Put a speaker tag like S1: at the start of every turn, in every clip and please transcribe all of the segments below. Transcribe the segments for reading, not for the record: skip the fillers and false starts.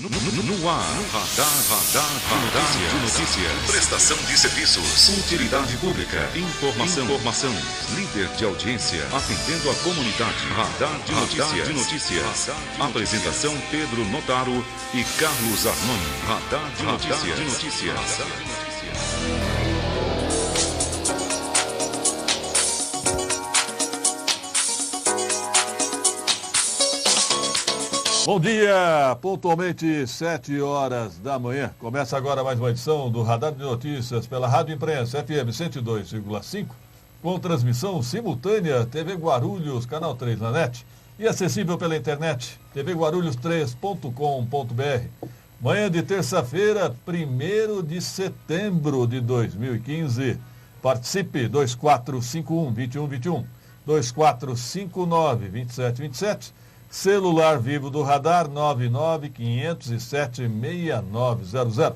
S1: No ar, radar de notícias. Prestação de serviços. Utilidade pública. Informação. Líder de audiência. Atendendo a comunidade. Radar de notícias. Apresentação Pedro Notaro e Carlos Arnone. Radar de notícias.
S2: Bom dia, pontualmente 7 horas da manhã. Começa agora mais uma edição do Radar de Notícias pela Rádio Imprensa FM 102,5, com transmissão simultânea TV Guarulhos, canal 3 na net, e acessível pela internet, tvguarulhos3.com.br. Manhã de terça-feira, 1º de setembro de 2015. Participe, 2451-2121, 2459-2727, celular vivo do Radar 99507-6900.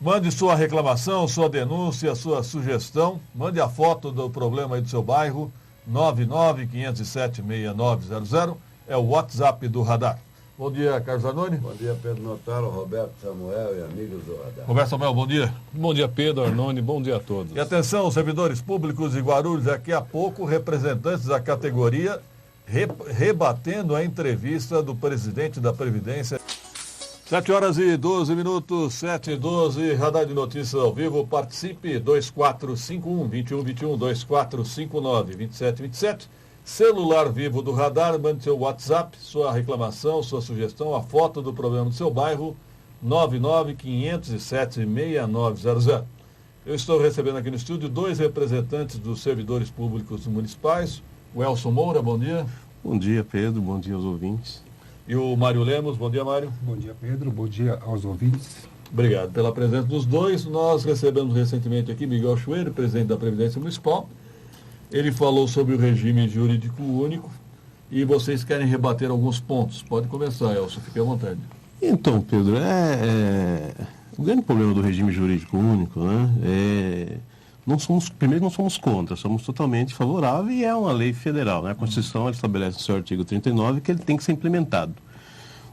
S2: Mande sua reclamação, sua denúncia, sua sugestão. Mande a foto do problema aí do seu bairro. 99507-6900 é o WhatsApp do Radar. Bom dia, Carlos Arnone.
S3: Bom dia, Pedro Notaro, Roberto Samuel e amigos do Radar.
S2: Roberto Samuel, bom dia.
S4: Bom dia, Pedro Arnone, bom dia a todos.
S2: E atenção, servidores públicos de Guarulhos, daqui a pouco, representantes da categoria rebatendo a entrevista do presidente da Previdência. 7 horas e 12 minutos, 7 e 12, Radar de Notícias ao vivo. Participe, 2451-2121, 2459-2727. Celular vivo do Radar, mande seu WhatsApp, sua reclamação, sua sugestão, a foto do problema do seu bairro, 99507-6900. Eu estou recebendo aqui no estúdio 2 representantes dos servidores públicos municipais. O Elson Moura, bom dia.
S5: Bom dia, Pedro. Bom dia aos ouvintes.
S2: E o Mário Lemos, bom dia, Mário.
S6: Bom dia, Pedro. Bom dia aos ouvintes.
S2: Obrigado pela presença dos dois. Nós recebemos recentemente aqui Miguel Chueiro, presidente da Previdência Municipal. Ele falou sobre o regime jurídico único e vocês querem rebater alguns pontos. Pode começar, Elson, fique à vontade.
S5: Então, Pedro, o grande problema do regime jurídico único, né, não somos contra, somos totalmente favoráveis e é uma lei federal, né? A Constituição estabelece no seu artigo 39 que ele tem que ser implementado.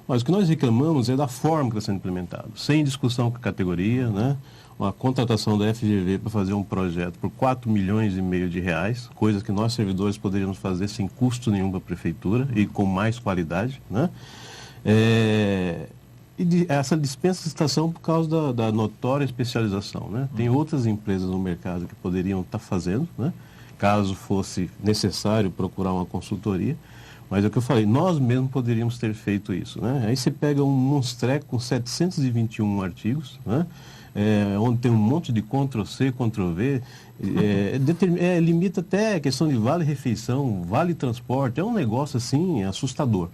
S5: Mas o que nós reclamamos é da forma que está sendo implementado, sem discussão com a categoria, né? Uma contratação da FGV para fazer um projeto por 4,5 milhões de reais, coisas que nós servidores poderíamos fazer sem custo nenhum para a prefeitura e com mais qualidade, né? Essa dispensa de licitação por causa da notória especialização, né? Tem outras empresas no mercado que poderiam estar fazendo, né? Caso fosse necessário procurar uma consultoria, mas é o que eu falei, nós mesmos poderíamos ter feito isso, né? Aí você pega um monstreco com 721 artigos, né? Onde tem um monte de Ctrl-C, Ctrl-V, limita até a questão de vale-refeição, vale-transporte, é um negócio assim assustador.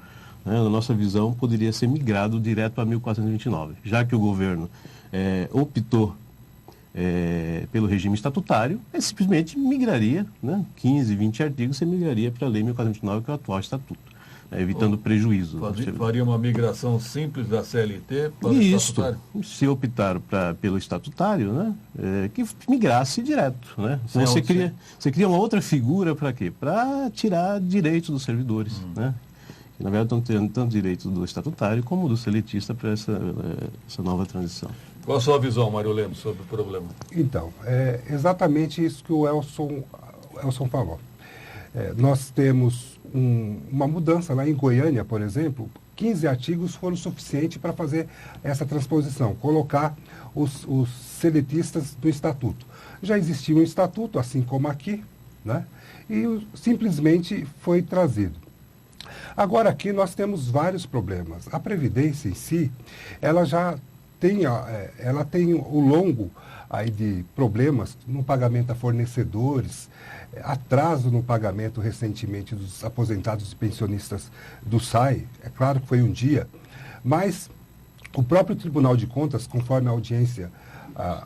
S5: Na nossa visão, poderia ser migrado direto a 1429, já que o governo optou pelo regime estatutário, simplesmente migraria, né, 15, 20 artigos, você migraria para a Lei 1429, que é o atual estatuto, evitando prejuízo.
S2: Faria uma migração simples da CLT para o estatutário?
S5: Se optaram pelo estatutário, né, que migrasse direto. Né? Então, você cria uma outra figura para quê? Para tirar direitos dos servidores, né? Que, na verdade, estão tendo tanto direito do estatutário como do seletista para essa nova transição.
S2: Qual a sua visão, Mário Lemos, sobre o problema?
S6: Então, é exatamente isso que o Elson falou. Nós temos uma mudança lá em Goiânia, por exemplo, 15 artigos foram suficientes para fazer essa transposição, colocar os seletistas do estatuto. Já existia um estatuto, assim como aqui, né? E simplesmente foi trazido. Agora, aqui nós temos vários problemas. A Previdência em si, ela já tem, ela tem o longo aí de problemas no pagamento a fornecedores, atraso no pagamento recentemente dos aposentados e pensionistas do SAI. É claro que foi um dia, mas o próprio Tribunal de Contas, conforme a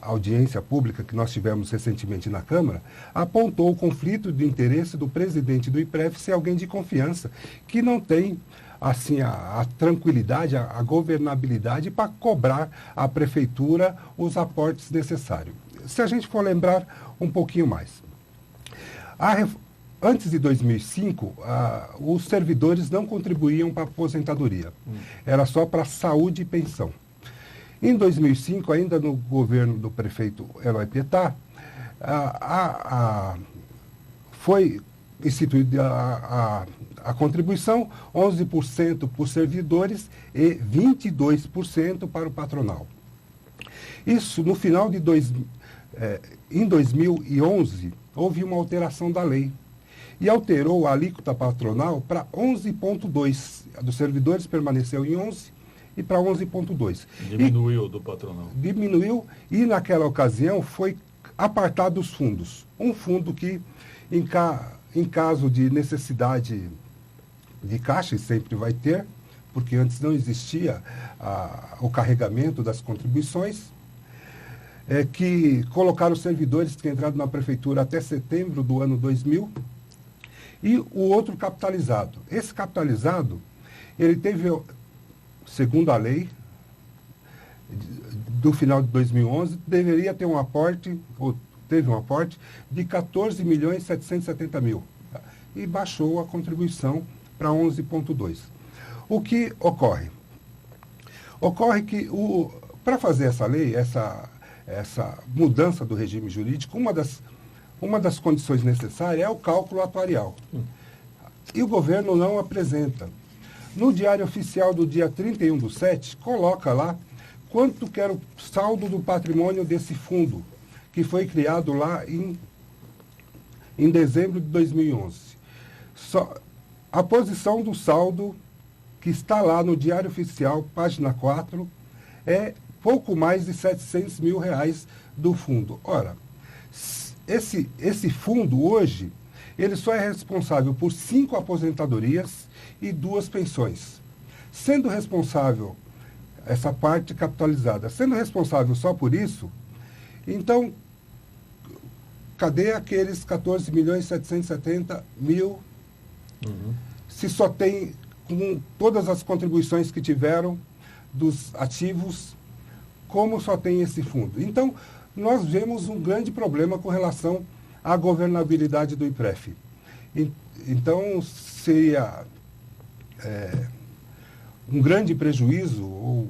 S6: audiência pública que nós tivemos recentemente na Câmara, apontou o conflito de interesse do presidente do IPREV ser alguém de confiança, que não tem assim, a tranquilidade, a governabilidade para cobrar à prefeitura os aportes necessários. Se a gente for lembrar um pouquinho mais, antes de 2005, os servidores não contribuíam para a aposentadoria. Era só para saúde e pensão. Em 2005, ainda no governo do prefeito Eloy Pietá, foi instituída a contribuição, 11% por servidores e 22% para o patronal. Isso, no final de em 2011, houve uma alteração da lei e alterou a alíquota patronal para 11,2%. A dos servidores permaneceu em 11% e para 11,2%.
S2: Diminuiu do patronal.
S6: Diminuiu e, naquela ocasião, foi apartado os fundos. Um fundo que, em caso de necessidade de caixa, e sempre vai ter, porque antes não existia o carregamento das contribuições, que colocaram os servidores que entraram na prefeitura até setembro do ano 2000, e o outro capitalizado. Esse capitalizado, ele teve, segundo a lei, do final de 2011, deveria ter um aporte, ou teve um aporte, de 14.770.000. E baixou a contribuição para 11,2. O que ocorre? Ocorre que, para fazer essa lei, essa mudança do regime jurídico, uma das condições necessárias é o cálculo atuarial. E o governo não apresenta. No Diário Oficial do dia 31/7, coloca lá quanto que era o saldo do patrimônio desse fundo, que foi criado lá em dezembro de 2011. A posição do saldo, que está lá no Diário Oficial, página 4, é pouco mais de R$700 mil do fundo. Ora, esse fundo hoje, ele só é responsável por 5 aposentadorias e 2 pensões. Sendo responsável, essa parte capitalizada, sendo responsável só por isso, então, cadê aqueles 14.770.000 se só tem, com todas as contribuições que tiveram dos ativos, como só tem esse fundo? Então, nós vemos um grande problema com relação à governabilidade do IPREF. Então, seria um grande prejuízo, ou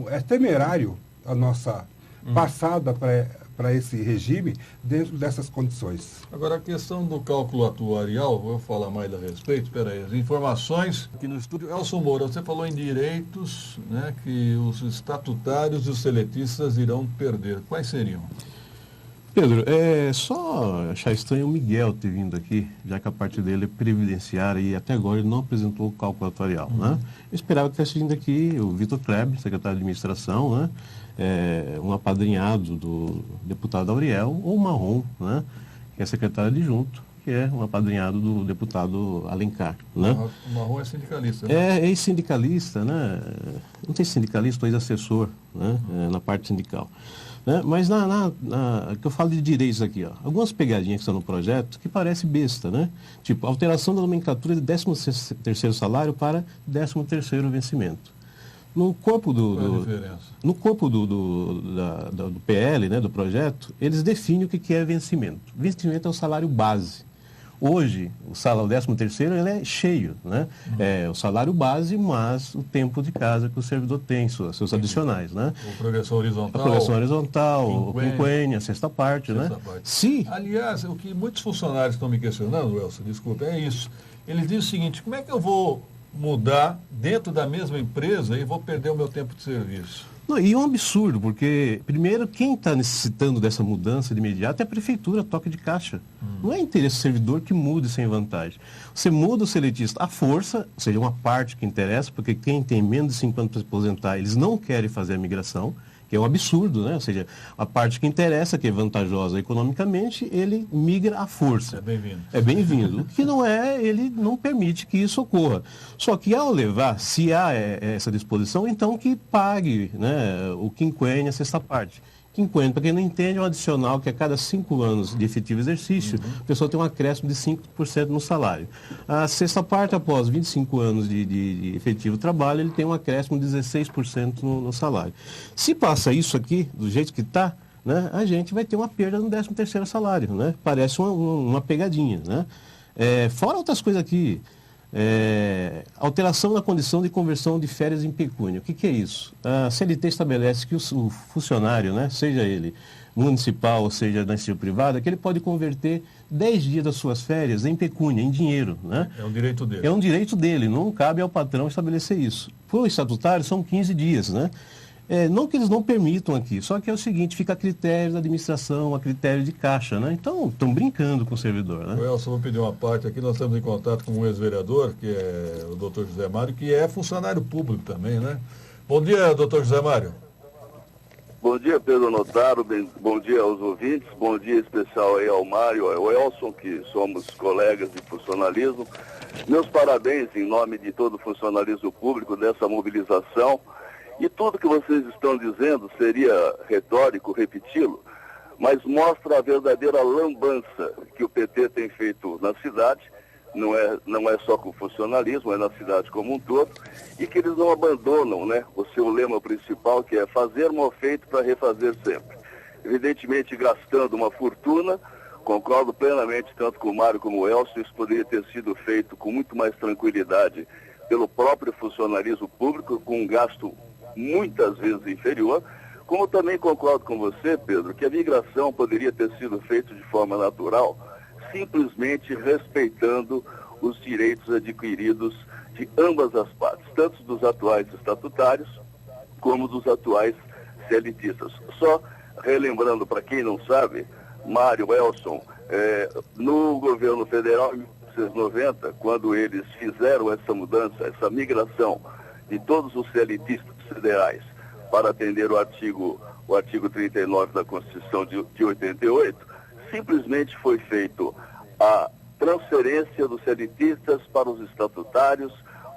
S6: é temerário a nossa passada para esse regime dentro dessas condições.
S2: Agora, a questão do cálculo atuarial, vou falar mais a respeito. Espera aí, as informações aqui no estúdio. Elson Moura, você falou em direitos, né, que os estatutários e os seletistas irão perder. Quais seriam?
S5: Pedro, é só achar estranho o Miguel ter vindo aqui, já que a parte dele é previdenciária e até agora ele não apresentou o cálculo atuarial, né? Eu esperava que tivesse vindo aqui o Vitor Kleber, secretário de administração, né? Um apadrinhado do deputado Auriel, ou o Marrom, né? Que é secretário adjunto, que é um apadrinhado do deputado Alencar, né?
S2: O Marrom é sindicalista, né?
S5: É ex-sindicalista, né? Não sei se sindicalista ou ex-assessor, né? Na parte sindical. Né? Mas que eu falo de direitos aqui, ó, algumas pegadinhas que estão no projeto que parece besta, né? Tipo, alteração da nomenclatura de 13º salário para 13º vencimento. No corpo do PL, né, do projeto, eles definem o que é vencimento. Vencimento é o salário base. Hoje, o salário 13º ele é cheio, né? É o salário base, mas o tempo de casa que o servidor tem, seus adicionais, né?
S2: A progressão horizontal.
S5: A progressão horizontal, o quinquênio, a sexta parte, né?
S2: Se... Aliás, o que muitos funcionários estão me questionando, Elson, desculpa, é isso. Eles dizem o seguinte: como é que eu vou mudar dentro da mesma empresa e vou perder o meu tempo de serviço?
S5: Não, e é um absurdo, porque, primeiro, quem está necessitando dessa mudança de imediato é a prefeitura, toque de caixa. Não é interesse do servidor que mude sem vantagem. Você muda o seletista à força, ou seja, uma parte que interessa, porque quem tem menos de 5 anos para se aposentar, eles não querem fazer a migração, que é um absurdo, né? Ou seja, a parte que interessa, que é vantajosa economicamente, ele migra à força.
S2: É bem-vindo.
S5: É bem-vindo. O que não é, ele não permite que isso ocorra. Só que ao levar, se há essa disposição, então que pague, né, o quinquênio, a sexta parte. Quinquênio, para quem não entende, é um adicional que a cada 5 anos de efetivo exercício, a pessoa tem um acréscimo de 5% no salário. A sexta parte, após 25 anos de efetivo trabalho, ele tem um acréscimo de 16% no salário. Se passa isso aqui, do jeito que está, né, a gente vai ter uma perda no 13º salário, né? Parece uma pegadinha, né? Fora outras coisas aqui, alteração na condição de conversão de férias em pecúnia. O que é isso? A CLT estabelece que o funcionário, né, seja ele municipal ou seja da iniciativa privada, que ele pode converter 10 dias das suas férias em pecúnia, em dinheiro. Né?
S2: É um direito dele.
S5: É um direito dele, não cabe ao patrão estabelecer isso. Para o estatutário são 15 dias, né? Não que eles não permitam aqui, só que é o seguinte, fica a critério da administração, a critério de caixa, né? Então, estão brincando com o servidor, né?
S2: Elson, vou pedir uma parte aqui, nós estamos em contato com um ex-vereador, que é o doutor José Mário, que é funcionário público também, né? Bom dia, doutor José Mário.
S7: Bom dia, Pedro Notaro, bom dia aos ouvintes, bom dia especial aí ao Mário, ao Elson, que somos colegas de funcionalismo. Meus parabéns em nome de todo o funcionalismo público dessa mobilização. E tudo que vocês estão dizendo seria retórico repeti-lo, mas mostra a verdadeira lambança que o PT tem feito na cidade, não é só com o funcionalismo, é na cidade como um todo, e que eles não abandonam, né, o seu lema principal, que é fazer mal feito para refazer sempre. Evidentemente gastando uma fortuna, concordo plenamente tanto com o Mário como o Elcio, isso poderia ter sido feito com muito mais tranquilidade pelo próprio funcionalismo público, com um gasto muitas vezes inferior, como também concordo com você, Pedro, que a migração poderia ter sido feita de forma natural, simplesmente respeitando os direitos adquiridos de ambas as partes, tanto dos atuais estatutários como dos atuais CLTistas. Só relembrando para quem não sabe, Mário, Elson, no governo federal, em 1990, quando eles fizeram essa mudança, essa migração de todos os CLTistas federais para atender o artigo 39 da Constituição de 88, simplesmente foi feito a transferência dos CLTistas para os estatutários,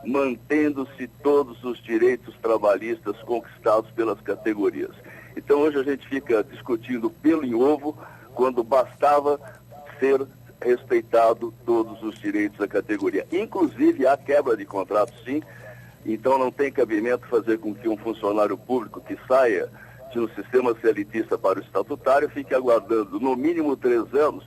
S7: mantendo-se todos os direitos trabalhistas conquistados pelas categorias. Então hoje a gente fica discutindo pelo em ovo, quando bastava ser respeitado todos os direitos da categoria. Inclusive a quebra de contrato, sim. Então não tem cabimento fazer com que um funcionário público que saia de um sistema CLTista para o estatutário fique aguardando no mínimo 3 anos,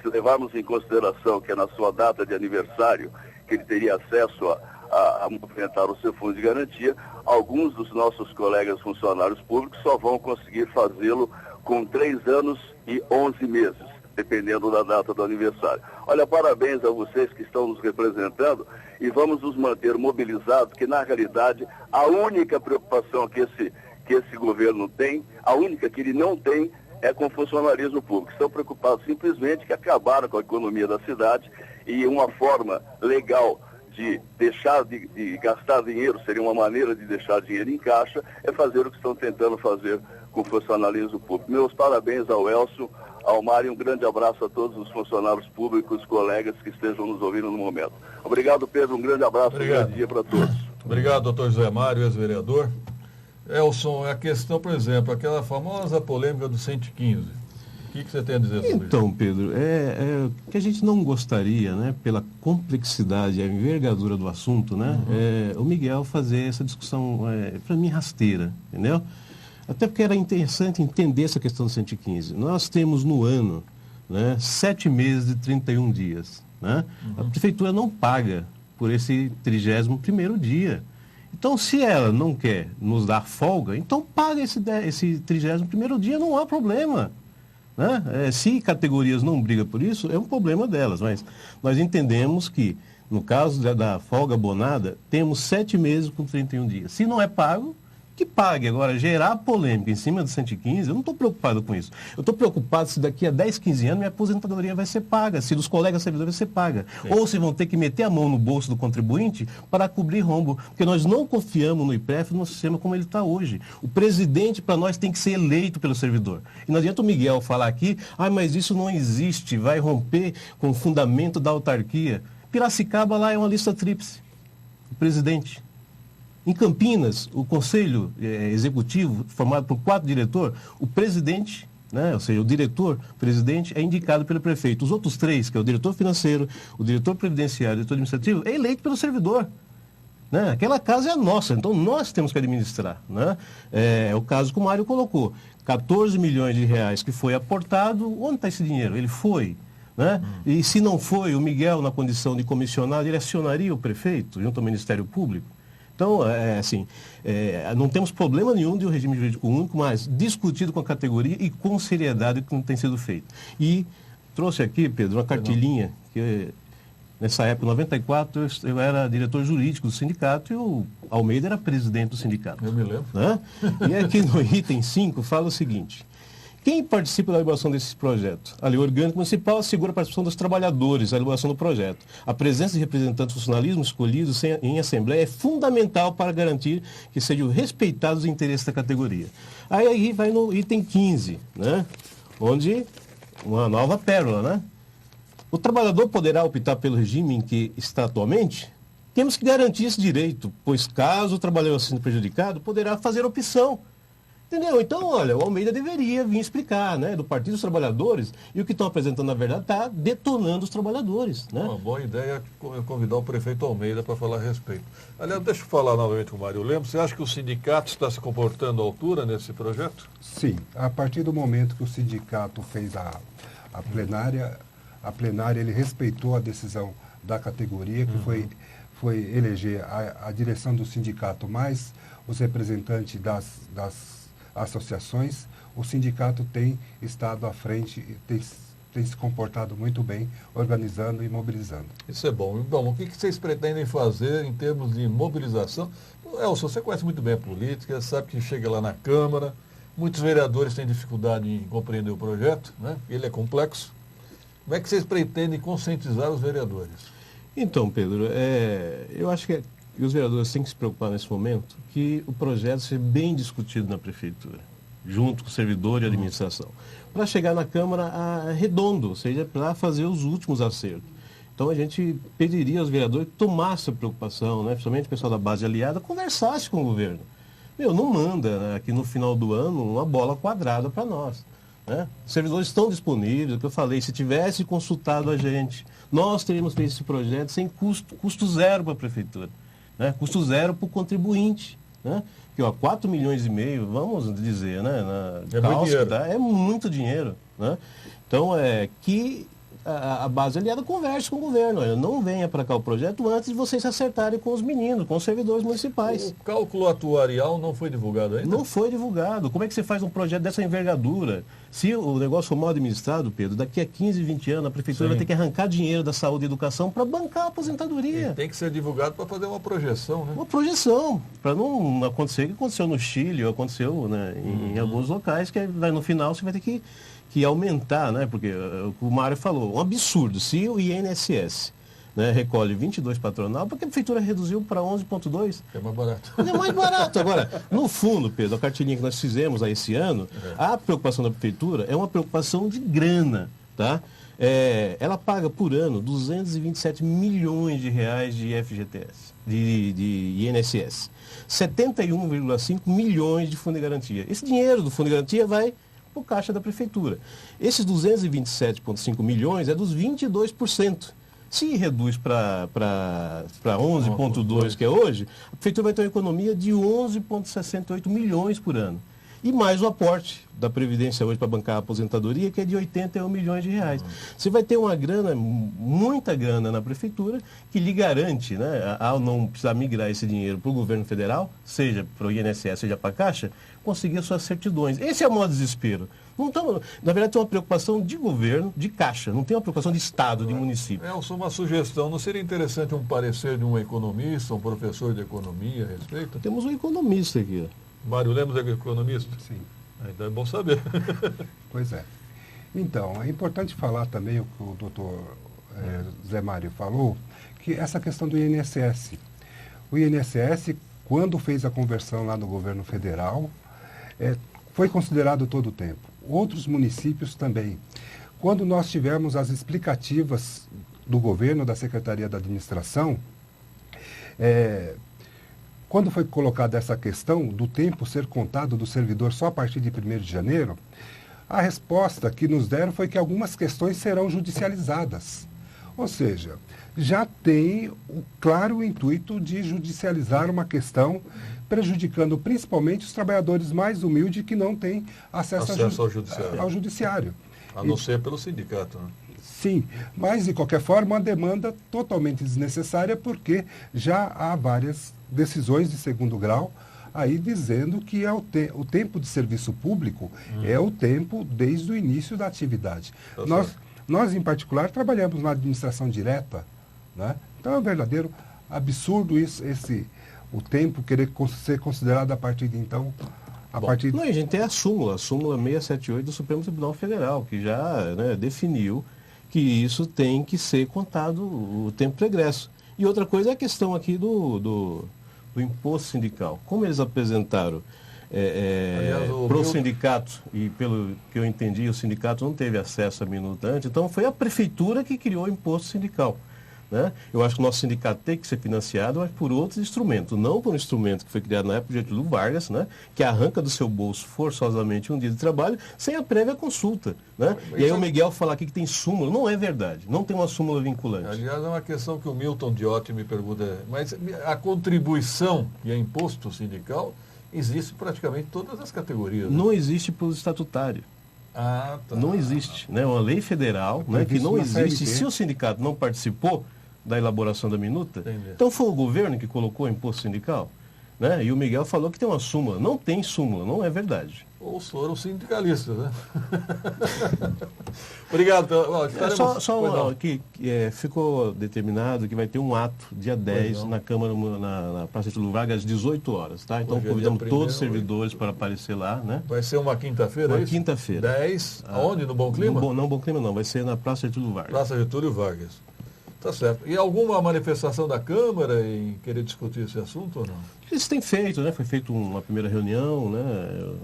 S7: se levarmos em consideração que é na sua data de aniversário que ele teria acesso a movimentar o seu fundo de garantia. Alguns dos nossos colegas funcionários públicos só vão conseguir fazê-lo com 3 anos e 11 meses, dependendo da data do aniversário. Olha, parabéns a vocês que estão nos representando e vamos nos manter mobilizados, que na realidade a única preocupação que esse governo tem, a única que ele não tem, é com o funcionalismo público. Estão preocupados simplesmente que acabaram com a economia da cidade e uma forma legal de deixar de gastar dinheiro, seria uma maneira de deixar dinheiro em caixa, é fazer o que estão tentando fazer com o funcionalismo público. Meus parabéns ao Elcio, ao Mário, um grande abraço a todos os funcionários públicos, colegas que estejam nos ouvindo no momento. Obrigado, Pedro, um grande abraço e um grande dia para todos.
S2: Obrigado, doutor José Mário, ex-vereador. Elson, a questão, por exemplo, aquela famosa polêmica do 115. O que você tem a dizer sobre isso?
S5: Então, Pedro, o que a gente não gostaria, né, pela complexidade e a envergadura do assunto, né, o Miguel fazer essa discussão, para mim, rasteira, entendeu? Até porque era interessante entender essa questão do 115. Nós temos no ano, né, 7 meses de 31 dias. Né? A prefeitura não paga por esse 31º dia. Então, se ela não quer nos dar folga, então paga esse 31º dia, não há problema. Né? Se categorias não brigam por isso, é um problema delas. Mas nós entendemos que, no caso da folga abonada, temos 7 meses com 31 dias. Se não é pago, que pague. Agora, gerar polêmica em cima do 115, eu não estou preocupado com isso. Eu estou preocupado se daqui a 10, 15 anos minha aposentadoria vai ser paga, se dos colegas servidores vai ser paga. Sim. Ou se vão ter que meter a mão no bolso do contribuinte para cobrir rombo. Porque nós não confiamos no IPREF, no sistema como ele está hoje. O presidente, para nós, tem que ser eleito pelo servidor. E não adianta o Miguel falar aqui, mas isso não existe, vai romper com o fundamento da autarquia. Piracicaba lá é uma lista tríplice. O presidente. Em Campinas, o conselho executivo, formado por 4 diretores, o presidente, né, ou seja, o diretor-presidente, é indicado pelo prefeito. Os outros 3, que é o diretor financeiro, o diretor previdenciário, o diretor administrativo, é eleito pelo servidor. Né? Aquela casa é a nossa, então nós temos que administrar. Né? É o caso que o Mário colocou. 14 milhões de reais que foi aportado, onde está esse dinheiro? Ele foi né? E se não foi, o Miguel, na condição de comissionado, ele acionaria o prefeito junto ao Ministério Público? Então, não temos problema nenhum de um regime jurídico único, mas discutido com a categoria e com seriedade como tem sido feito. E trouxe aqui, Pedro, uma cartilhinha, que nessa época, em 94, eu era diretor jurídico do sindicato e o Almeida era presidente do sindicato.
S2: Eu me lembro.
S5: Né? E aqui no item 5 fala o seguinte: quem participa da elaboração desse projeto? A lei orgânica municipal assegura a participação dos trabalhadores na elaboração do projeto. A presença de representantes do funcionalismo escolhidos em assembleia é fundamental para garantir que sejam respeitados os interesses da categoria. Aí vai no item 15, né? Onde uma nova pérola, né? O trabalhador poderá optar pelo regime em que está atualmente? Temos que garantir esse direito, pois caso o trabalhador seja prejudicado, poderá fazer opção. Entendeu? Então, olha, o Almeida deveria vir explicar, né, do Partido dos Trabalhadores, e o que estão apresentando, na verdade, está detonando os trabalhadores, né?
S2: Uma boa ideia é convidar o prefeito Almeida para falar a respeito. Aliás, deixa eu falar novamente com o Mário Lemos. Você acha que o sindicato está se comportando à altura nesse projeto?
S6: Sim, a partir do momento que o sindicato fez a plenária ele respeitou a decisão da categoria, que foi eleger a direção do sindicato mais os representantes das associações. O sindicato tem estado à frente, tem se comportado muito bem, organizando e mobilizando.
S2: Isso é bom. Bom, o que vocês pretendem fazer em termos de mobilização? Elson, você conhece muito bem a política, sabe que chega lá na Câmara, muitos vereadores têm dificuldade em compreender o projeto, né? Ele é complexo. Como é que vocês pretendem conscientizar os vereadores?
S5: Então, Pedro, eu acho que os vereadores têm que se preocupar nesse momento que o projeto seja bem discutido na prefeitura, junto com o servidor e a administração, para chegar na Câmara redondo, ou seja, para fazer os últimos acertos. Então a gente pediria aos vereadores que tomassem a preocupação, né, principalmente o pessoal da base aliada, conversasse com o governo. Não manda, né, aqui no final do ano uma bola quadrada para nós. Né? Os servidores estão disponíveis, o que eu falei, se tivesse consultado a gente, nós teríamos feito esse projeto sem custo zero para a prefeitura, né? Custo zero para o contribuinte, né? Que 4,5 milhões, vamos dizer, né? É muito dinheiro, né? Então, que a base aliada converse com o governo. Olha, não venha para cá o projeto antes de vocês se acertarem com os meninos, com os servidores municipais.
S2: O cálculo atuarial não foi divulgado ainda?
S5: Não foi divulgado. Como é que você faz um projeto dessa envergadura? Se o negócio for mal administrado, Pedro, daqui a 15, 20 anos a prefeitura vai ter que arrancar dinheiro da saúde e educação para bancar a aposentadoria.
S2: E tem que ser divulgado para fazer uma projeção, né?
S5: Uma projeção, para não acontecer o que aconteceu no Chile, ou aconteceu, né, em alguns locais, que no final você vai ter que aumentar, né? Porque o Mário falou, um absurdo. Se o INSS, né, recolhe 22 patronal, porque a prefeitura reduziu para 11,2.
S2: É mais barato.
S5: É mais barato. Agora, no fundo, Pedro, a cartilhinha que nós fizemos aí esse ano, a preocupação da prefeitura é uma preocupação de grana, tá? Ela paga por ano 227 milhões de reais de FGTS, de INSS. 71,5 milhões de fundo de garantia. Esse dinheiro do fundo de garantia vai o caixa da prefeitura. Esses 227,5 milhões é dos 22%. Se reduz para 11,2, que é hoje, a prefeitura vai ter uma economia de 11,68 milhões por ano. E mais o aporte da Previdência hoje para bancar a aposentadoria, que é de 81 milhões de reais. Você vai ter uma grana, muita grana na prefeitura, que lhe garante, né, ao não precisar migrar esse dinheiro para o governo federal, seja para o INSS, seja para a Caixa, conseguir as suas certidões. Esse é o maior desespero. Na verdade, tem uma preocupação de governo, de Caixa, não tem uma preocupação de Estado, de município.
S2: Elson, uma sugestão, não seria interessante um parecer de um economista, um professor de economia a respeito?
S5: Temos um economista aqui.
S2: Mário Lemos é economista?
S6: Sim.
S2: Então é bom saber.
S6: Pois é. Então, é importante falar também o que o doutor Zé Mário falou, que essa questão do INSS. O INSS, quando fez a conversão lá no governo federal, foi considerado todo o tempo. Outros municípios também. Quando nós tivemos as explicativas do governo, da Secretaria da Administração, quando foi colocada essa questão do tempo ser contado do servidor só a partir de 1º de janeiro, a resposta que nos deram foi que algumas questões serão judicializadas. Ou seja, já tem o claro intuito de judicializar uma questão, prejudicando principalmente os trabalhadores mais humildes que não têm acesso
S2: ao judiciário.
S6: Ao judiciário.
S2: A não ser pelo sindicato, né?
S6: Sim, mas de qualquer forma uma demanda totalmente desnecessária, porque já há várias decisões de segundo grau aí dizendo que é o tempo de serviço público é o tempo desde o início da atividade. Nós, em particular, trabalhamos na administração direta, né? Então é um verdadeiro absurdo o tempo querer ser considerado a partir de então.
S5: Não, a gente tem a súmula 678 do Supremo Tribunal Federal, que já, né, definiu que isso tem que ser contado o tempo pregresso. E outra coisa é a questão aqui do imposto sindical. Como eles apresentaram para o sindicato, e pelo que eu entendi, o sindicato não teve acesso à minuta antes, então foi a prefeitura que criou o imposto sindical. Né? Eu acho que o nosso sindicato tem que ser financiado, mas por outros instrumentos, não por um instrumento que foi criado na época do Getúlio Vargas, né? Que arranca do seu bolso forçosamente um dia de trabalho sem a prévia consulta. Né? E aí o Miguel falar aqui que tem súmula, não é verdade, não tem uma súmula vinculante.
S2: Aliás, é uma questão que o Milton Diotti me pergunta, mas a contribuição e a imposto sindical existe praticamente em todas as categorias. Né?
S5: Não existe pelo estatutário.
S2: Ah, tá.
S5: Não existe. Né? Uma lei federal, né, que não existe. Se o sindicato não participou da elaboração da minuta, então foi o governo que colocou o imposto sindical. Né? E o Miguel falou que tem uma súmula. Não tem súmula, não é verdade.
S2: Ou foram sindicalistas, né? Obrigado.
S5: Ficou determinado que vai ter um ato dia 10 na Câmara, na Praça Getúlio Vargas, às 18 horas. Tá? Então convidamos todos os servidores para aparecer lá. Né?
S2: Vai ser uma quinta-feira,
S5: Uma quinta-feira.
S2: 10, aonde? No Bom Clima?
S5: Não, Bom Clima não, vai ser na Praça Getúlio Vargas.
S2: Praça Getúlio Vargas. Tá certo. E alguma manifestação da Câmara em querer discutir esse assunto ou não?
S5: Eles têm feito, né? Foi feita uma primeira reunião, né?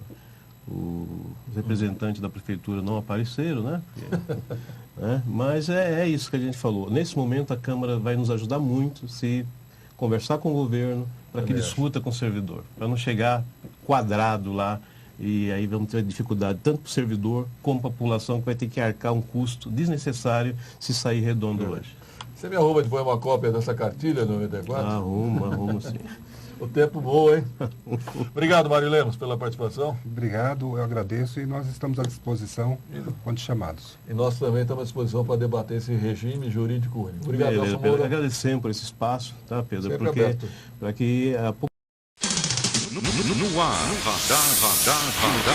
S5: Os representantes da prefeitura não apareceram, né? Mas é isso que a gente falou. Nesse momento a Câmara vai nos ajudar muito se conversar com o governo para que discuta com o servidor, para não chegar quadrado lá e aí vamos ter dificuldade tanto para o servidor como para a população, que vai ter que arcar um custo desnecessário se sair redondo hoje.
S2: Você me arruma depois uma cópia dessa cartilha 94?
S5: Arrumo sim.
S2: O tempo voa, hein? Obrigado, Mário Lemos, pela participação.
S6: Obrigado, eu agradeço e nós estamos à disposição quando chamados.
S2: E nós também estamos à disposição para debater esse regime jurídico único. Obrigado,
S5: Beleza, Pedro. Agradecemos por esse espaço, tá, Pedro?
S2: Sempre
S5: porque
S2: aberto.
S5: Para que a
S1: No ar, radar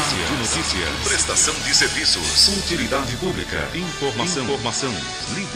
S1: de notícias. Prestação de serviços. Utilidade pública. Informação. Líder.